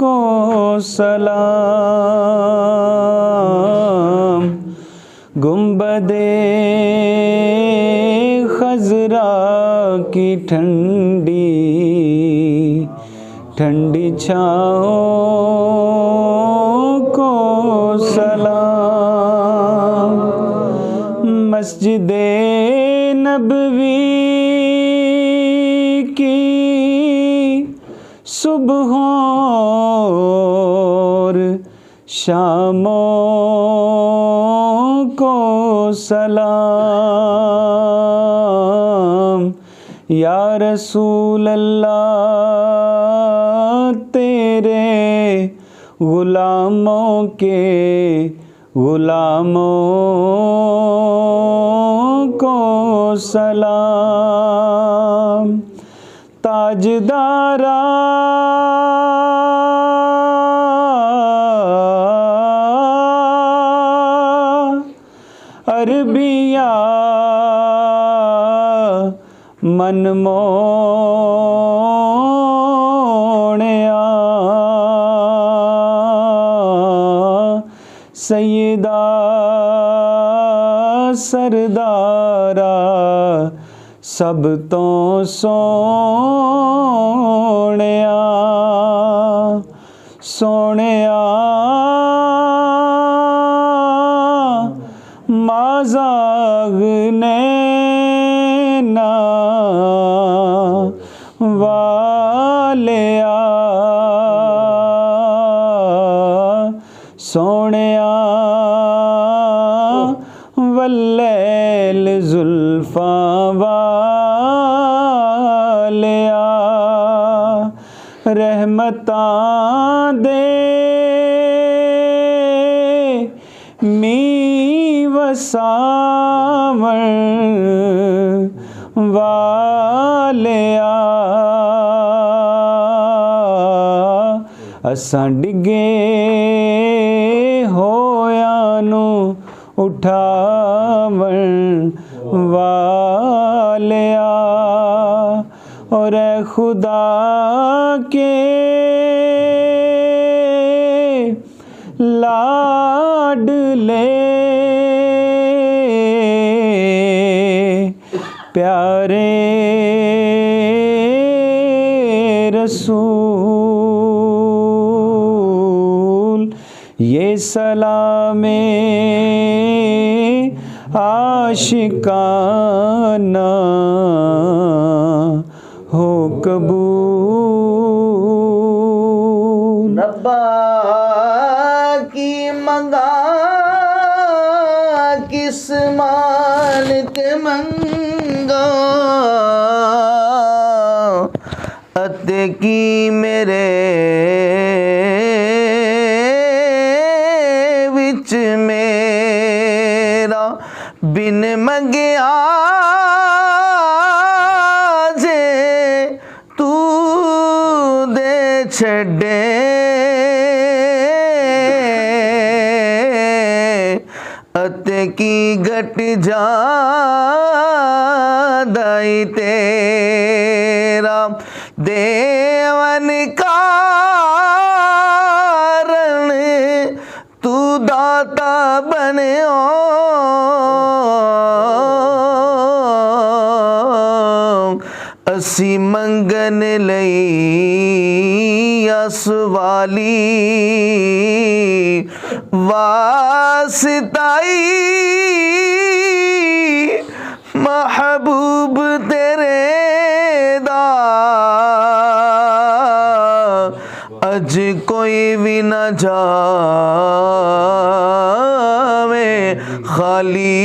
को सलाम। गुंबदे खजरा की ठंडी ठंडी छाँव को सलाम। मस्जिदे नबवी की सुबहों और शामों को सलाम। या रसूल अल्लाह तेरे गुलामों के गुलामों को सलाम। ताजदारा अरबिया मनमोहणिया सैयदा सरदारा सब तो सोहणिया सोहणिया माज़ाग नैना वालिया सोहणिया वल्लैल जुल्फा वालिया रहमतां दे मी वसावण वालिया असां डिगे होयां नू उठावण वालिया और ए खुदा के लाडले प्यारे रसूल ये सलामे आशिकाना हो कबूल। रब्बा की मंगा किस मान के मंगा अते की मेरे विच मेरा बिन मंगिया जे तू दे छड़े अते की घट जादाई तेरा देवन कारण तू दाता बनियो असी मंगन लई असवाली वास्ताई महबूब तेरे दा अज कोई भी न जावे खाली